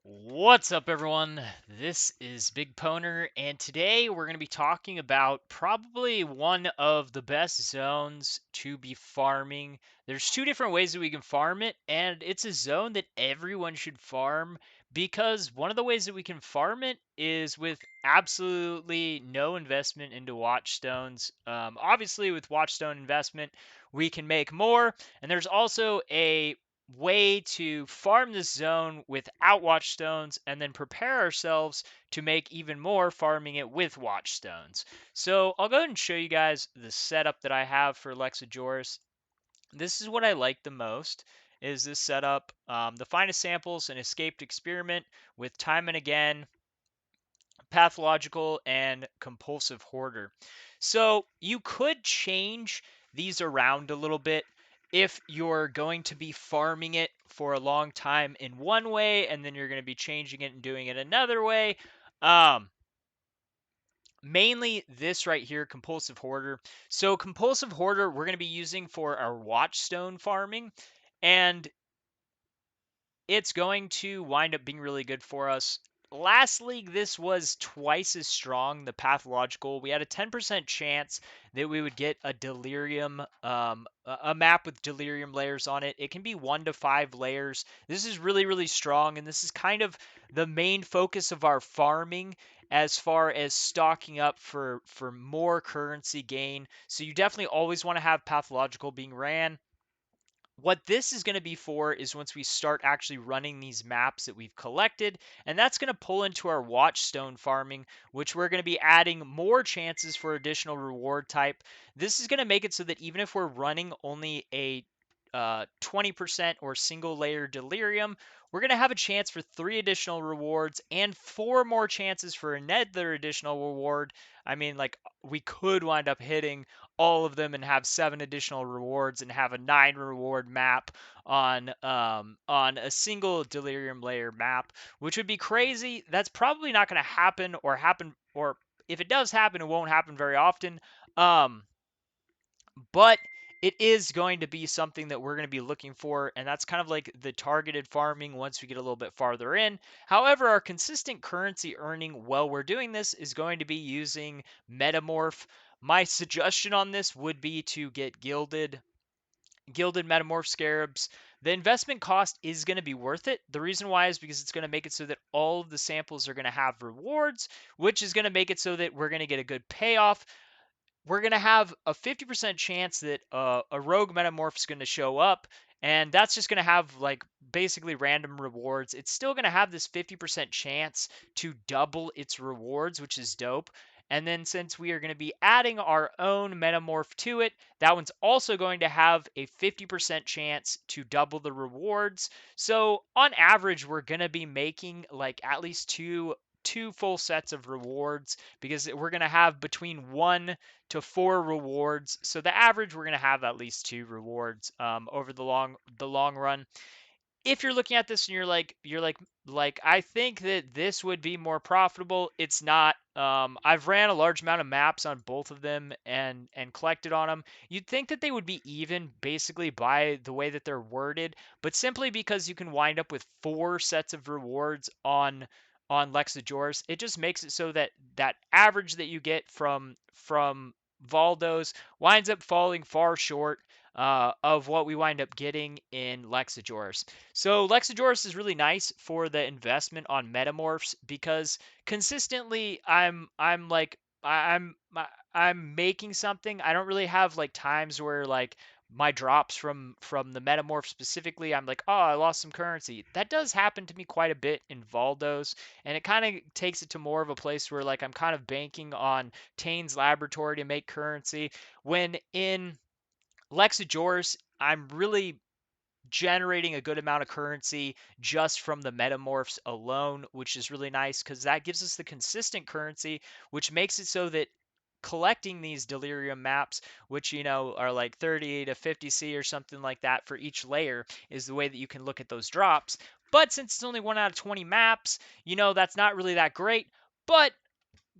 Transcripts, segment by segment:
What's up, everyone? This is BigPowner, and today we're going to be talking about probably one of the best zones to be farming. There's two different ways that we can farm it, and it's a zone that everyone should farm because one of the ways that we can farm it is with absolutely no investment into watchstones. Obviously, with watchstone investment, we can make more, and there's also a way to farm this zone without watchstones and then prepare ourselves to make even more farming it with watchstones. So I'll go ahead and show you guys the setup that I have for Lex Ejoris. This is what I like the most is this setup. The finest samples, an escaped experiment with time and again, pathological, and compulsive hoarder. So you could change these around a little bit if you're going to be farming it for a long time in one way and then you're going to be changing it and doing it another way. Um, Mainly this right here, compulsive hoarder. So compulsive hoarder, we're going to be using for our watchstone farming, and it's going to wind up being really good for us. Last league, this was twice as strong, the pathological. We had a 10% chance that we would get a delirium, a map with delirium layers on it. It can be 1 to 5 layers. This is really, really strong, and this is kind of the main focus of our farming as far as stocking up for more currency gain. So you definitely always want to have pathological being ran. What this is going to be for is once we start actually running these maps that we've collected, and that's going to pull into our watchstone farming, which we're going to be adding more chances for additional reward type. This is going to make it so that even if we're running only a 20% or single layer delirium, we're going to have a chance for 3 additional rewards and 4 more chances for another additional reward. I mean, like, we could wind up hitting all of them and have 7 additional rewards and have a 9 reward map on a single delirium layer map, which would be crazy. That's probably not going to happen, or if it does happen, it won't happen very often. Um, but it is going to be something that we're going to be looking for, and that's kind of like the targeted farming once we get a little bit farther in. However, our consistent currency earning while we're doing this is going to be using Metamorph. My suggestion on this would be to get gilded Metamorph Scarabs. The investment cost is going to be worth it. The reason why is because it's going to make it so that all of the samples are going to have rewards, which is going to make it so that we're going to get a good payoff. We're going to have a 50% chance that a rogue metamorph is going to show up, and that's just going to have like basically random rewards. It's still going to have this 50% chance to double its rewards, which is dope. And then since we are going to be adding our own metamorph to it, that one's also going to have a 50% chance to double the rewards. So on average, we're going to be making like at least two full sets of rewards because we're going to have between 1 to 4 rewards. So the average, we're going to have at least 2 rewards over the long run. If you're looking at this and you're like I think that this would be more profitable. It's not. I've ran a large amount of maps on both of them and collected on them. You'd think that they would be even basically by the way that they're worded, but simply because you can wind up with 4 sets of rewards on Lex Ejoris, it just makes it so that that average that you get from Valdos winds up falling far short of what we wind up getting in Lex Ejoris. So Lex Ejoris is really nice for the investment on metamorphs because consistently I'm making something. I don't really have like times where like my drops from the metamorph specifically, I'm like, oh, I lost some currency. That does happen to me quite a bit in Valdos, and it kind of takes it to more of a place where like I'm kind of banking on Tane's laboratory to make currency. When in Lex Ejoris, I'm really generating a good amount of currency just from the metamorphs alone, which is really nice because that gives us the consistent currency, which makes it so that collecting these delirium maps, which are like 30 to 50C or something like that for each layer, is the way that you can look at those drops. But since it's only 1 out of 20 maps, that's not really that great. But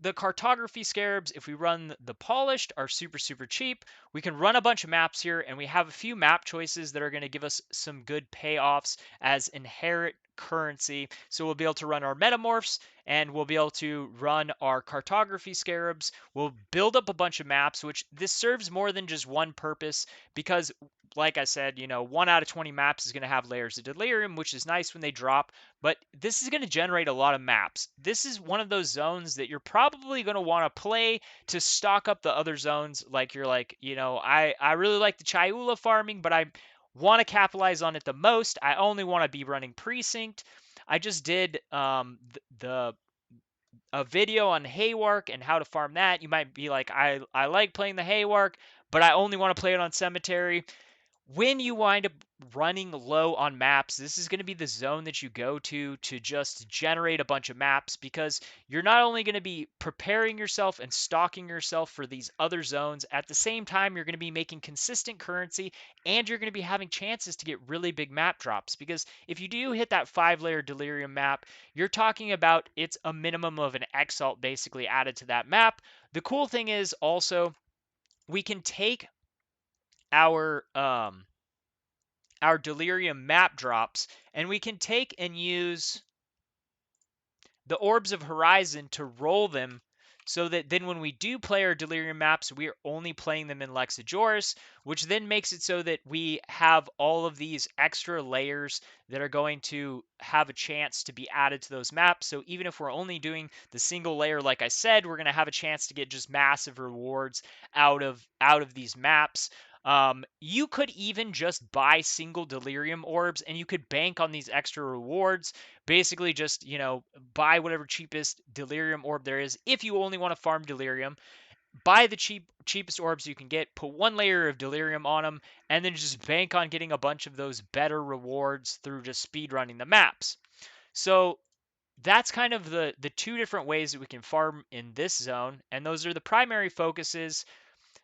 the cartography scarabs, if we run the polished, are super, super cheap. We can run a bunch of maps here, and we have a few map choices that are going to give us some good payoffs as inherit currency. So we'll be able to run our metamorphs, and we'll be able to run our cartography scarabs. We'll build up a bunch of maps, which this serves more than just one purpose because, like I said, 1 out of 20 maps is going to have layers of delirium, which is nice when they drop, but this is going to generate a lot of maps. This is one of those zones that you're probably going to want to play to stock up the other zones. Like you're like, I really like the Chaiula farming, but I want to capitalize on it the most. I only want to be running precinct. I just did the a video on Haywark and how to farm that. You might be like, I like playing the Haywark, but I only want to play it on Cemetery. When you wind up running low on maps, this is going to be the zone that you go to just generate a bunch of maps, because you're not only going to be preparing yourself and stocking yourself for these other zones, at the same time, you're going to be making consistent currency, and you're going to be having chances to get really big map drops. Because if you do hit that 5-layer Delirium map, you're talking about it's a minimum of an Exalt basically added to that map. The cool thing is also we can take our delirium map drops, and we can take and use the Orbs of Horizon to roll them, so that then when we do play our delirium maps, we are only playing them in Lex Ejoris, which then makes it so that we have all of these extra layers that are going to have a chance to be added to those maps. So even if we're only doing the single layer, like I said, we're going to have a chance to get just massive rewards out of these maps. You could even just buy single delirium orbs, and you could bank on these extra rewards. Basically, just buy whatever cheapest delirium orb there is. If you only want to farm delirium, buy the cheapest orbs you can get, put 1 layer of delirium on them, and then just bank on getting a bunch of those better rewards through just speed running the maps. So that's kind of the two different ways that we can farm in this zone, and those are the primary focuses.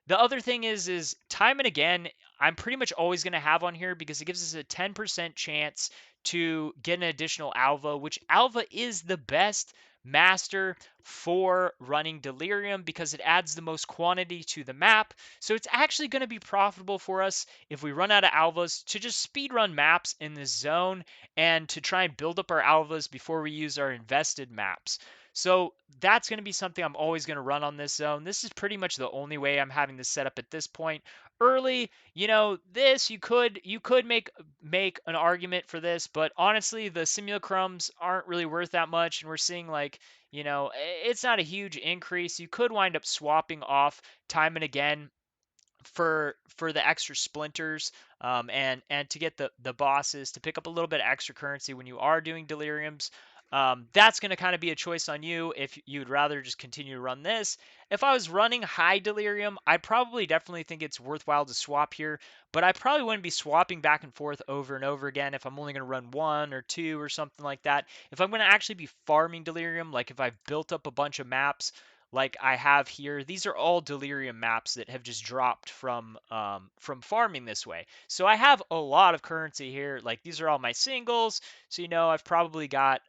The other thing is time and again, I'm pretty much always going to have on here, because it gives us a 10% chance to get an additional alva, which alva is the best master for running delirium because it adds the most quantity to the map. So it's actually going to be profitable for us if we run out of alvas to just speed run maps in this zone, and to try and build up our alvas before we use our invested maps. So that's going to be something I'm always going to run on this zone. This is pretty much the only way I'm having this set up at this point. Early, this you could make an argument for this, but honestly, the simulacrums aren't really worth that much, and we're seeing like, it's not a huge increase. You could wind up swapping off time and again for the extra splinters, and to get the bosses to pick up a little bit of extra currency when you are doing deliriums. That's going to kind of be a choice on you if you'd rather just continue to run this. If I was running high delirium, I probably definitely think it's worthwhile to swap here, but I probably wouldn't be swapping back and forth over and over again if I'm only going to run 1 or 2 or something like that. If I'm going to actually be farming delirium, like if I've built up a bunch of maps like I have here. These are all delirium maps that have just dropped from farming this way. So I have a lot of currency here. Like these are all my singles. So I've probably got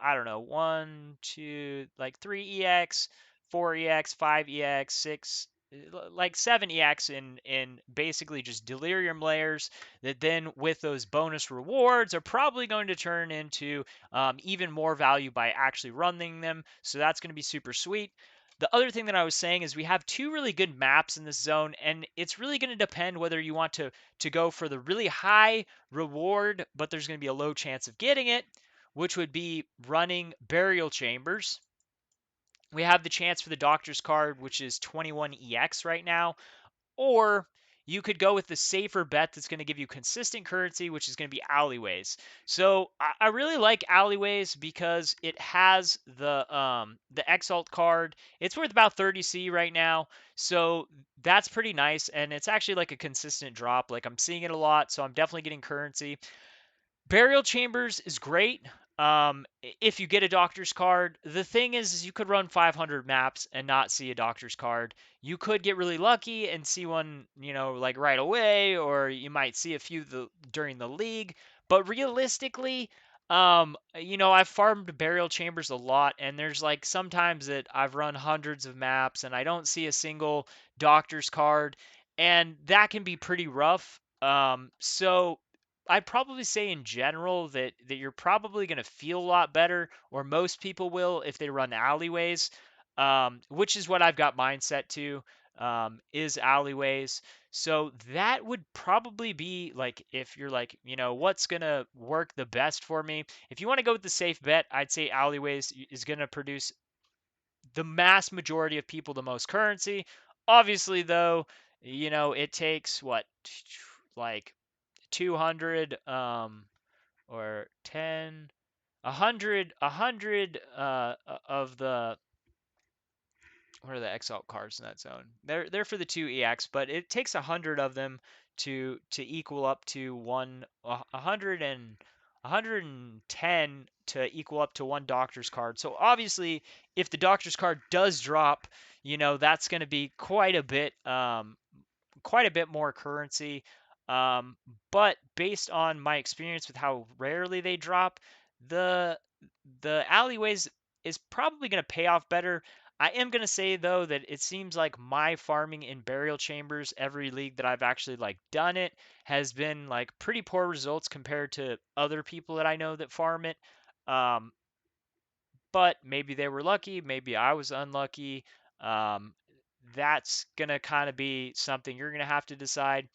I don't know, 1, 2, like 3 EX, 4 EX, 5 EX, 6, like 7 EX in basically just delirium layers that then with those bonus rewards are probably going to turn into even more value by actually running them. So that's going to be super sweet. The other thing that I was saying is we have 2 really good maps in this zone, and it's really going to depend whether you want to go for the really high reward, but there's going to be a low chance of getting it, which would be running burial chambers. We have the chance for the doctor's card, which is 21 EX right now, or you could go with the safer bet that's going to give you consistent currency, which is going to be alleyways. So I really like alleyways because it has the Exalt card. It's worth about 30C right now, so that's pretty nice, and it's actually like a consistent drop. Like I'm seeing it a lot, so I'm definitely getting currency. Burial Chambers is great. If you get a doctor's card, the thing is you could run 500 maps and not see a doctor's card. You could get really lucky and see one, like right away, or you might see a few during the league. But realistically, I've farmed burial chambers a lot, and there's like sometimes that I've run hundreds of maps and I don't see a single doctor's card, and that can be pretty rough. So I'd probably say in general that you're probably going to feel a lot better, or most people will if they run alleyways, which is what I've got mine set to, is alleyways. So that would probably be like if you're like, what's going to work the best for me? If you want to go with the safe bet, I'd say alleyways is going to produce the mass majority of people the most currency. Obviously, though, it takes what, like 200 or 10, 100 of the, what are the exalt cards in that zone? They're for the 2 EX, but it takes 100 of them to equal up to 100 and 110 to equal up to one doctor's card. So obviously, if the doctor's card does drop, that's going to be quite a bit more currency. Um, but based on my experience with how rarely they drop, the the alleyways is probably going to pay off better. I am going to say though that it seems like my farming in burial chambers, every league that I've actually like done it, has been like pretty poor results compared to other people that I know that farm it. Um, but maybe they were lucky, maybe I was unlucky. Um, that's going to kind of be something you're going to have to decide.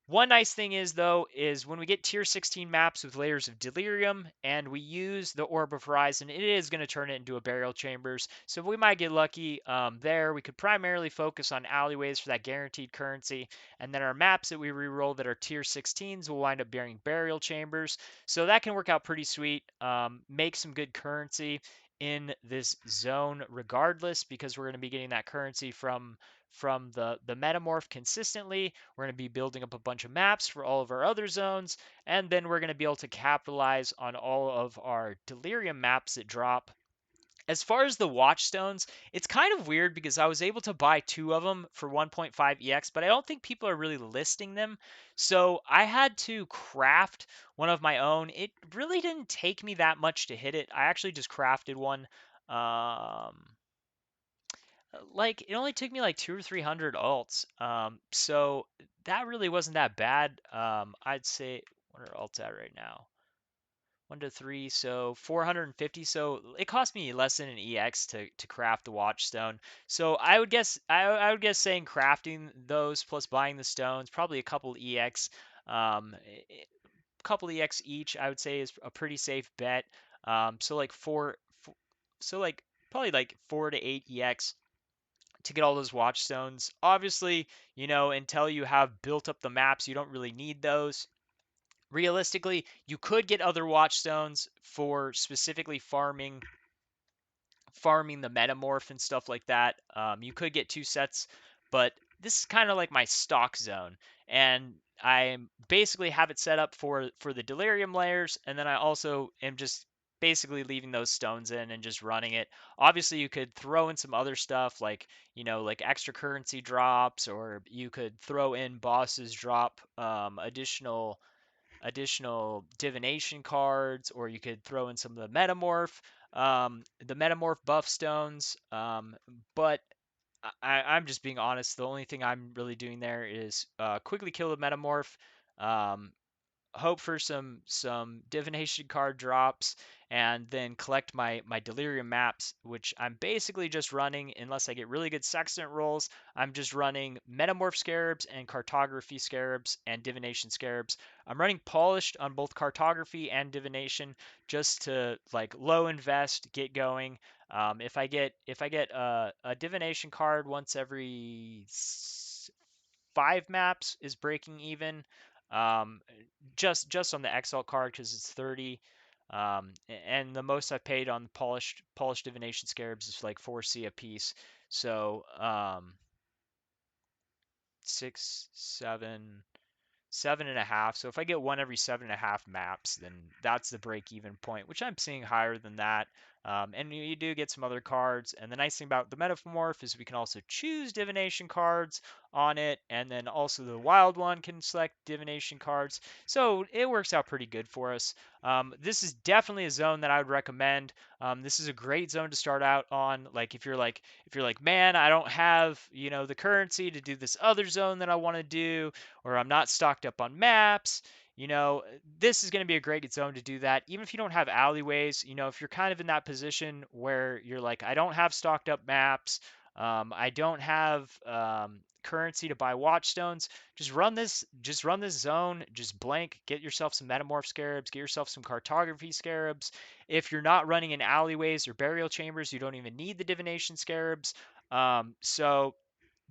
One nice thing is, though, is when we get tier 16 maps with layers of delirium and we use the Orb of Horizon, it is going to turn it into a burial chambers. So we might get lucky there. We could primarily focus on alleyways for that guaranteed currency. And then our maps that we reroll that are tier 16s will wind up bearing burial chambers. So that can work out pretty sweet. Make some good currency in this zone regardless, because we're going to be getting that currency from the metamorph consistently. We're going to be building up a bunch of maps for all of our other zones, and then we're going to be able to capitalize on all of our delirium maps that drop. As far as the watchstones, it's kind of weird because I was able to buy 2 of them for 1.5 EX, but I don't think people are really listing them. So I had to craft one of my own. It really didn't take me that much to hit it. I actually just crafted one. Um, like it only took me like 2 or 300 alts. So that really wasn't that bad. I'd say, what are alts at right now? 1 to 3, so 450. So it cost me less than an EX to craft the watchstone. So I would guess saying crafting those plus buying the stones, probably a couple EX, couple EX each, I would say is a pretty safe bet. So like so like probably like 4 to 8 EX to get all those watchstones. Obviously, until you have built up the maps, you don't really need those. Realistically, you could get other watchstones for specifically farming the metamorph and stuff like that. You could get 2 sets, but this is kind of like my stock zone, and I basically have it set up for the delirium layers, and then I also am just basically leaving those stones in and just running it. Obviously, you could throw in some other stuff like like extra currency drops, or you could throw in bosses drop additional divination cards, or you could throw in some of the metamorph buff stones. But I'm just being honest. The only thing I'm really doing there is quickly kill the metamorph, um, hope for some divination card drops, and then collect my delirium maps, which I'm basically just running unless I get really good sextant rolls. I'm just running metamorph scarabs and cartography scarabs and divination scarabs. I'm running polished on both cartography and divination just to like low invest, get going. If I get a divination card once every 5 maps is breaking even. Um, just on the Exalt card because it's 30. And the most I've paid on polished divination scarabs is like 4C a piece. So 6, 7.5. So if I get one every 7.5 maps, then that's the break even point, which I'm seeing higher than that. And you do get some other cards. And the nice thing about the Metamorph is we can also choose divination cards on it. And then also the wild one can select divination cards. So it works out pretty good for us. This is definitely a zone that I would recommend. This is a great zone to start out on. Like if you're like, man, I don't have, the currency to do this other zone that I want to do, or I'm not stocked up on maps, This is going to be a great zone to do that. Even if you don't have alleyways, if you're kind of in that position where you're like, I don't have stocked up maps, I don't have currency to buy watchstones, just run this zone, just blank, get yourself some metamorph scarabs, get yourself some cartography scarabs. If you're not running in alleyways or burial chambers, you don't even need the divination scarabs. So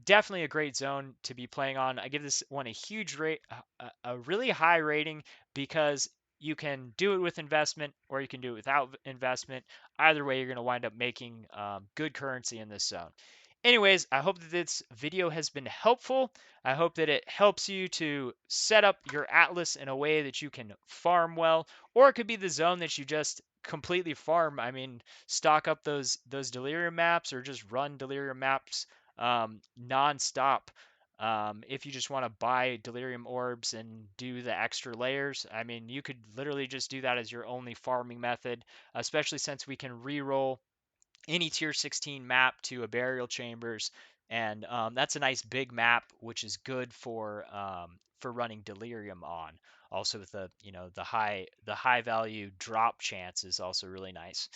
definitely a great zone to be playing on. I give this one a huge rate, a really high rating, because you can do it with investment or you can do it without investment. Either way, you're going to wind up making good currency in this zone. Anyways, I hope that this video has been helpful. I hope that it helps you to set up your atlas in a way that you can farm well, or it could be the zone that you just completely farm. I mean, stock up those delirium maps or just run delirium maps nonstop. If you just want to buy delirium orbs and do the extra layers, I mean, you could literally just do that as your only farming method, especially since we can reroll any tier 16 map to a burial chambers, and that's a nice big map, which is good for running delirium on. Also, with the high value drop chance is also really nice.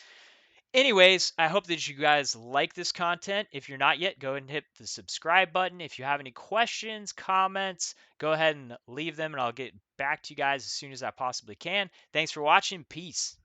Anyways, I hope that you guys like this content. If you're not yet, go ahead and hit the subscribe button. If you have any questions, comments, go ahead and leave them, and I'll get back to you guys as soon as I possibly can. Thanks for watching. Peace.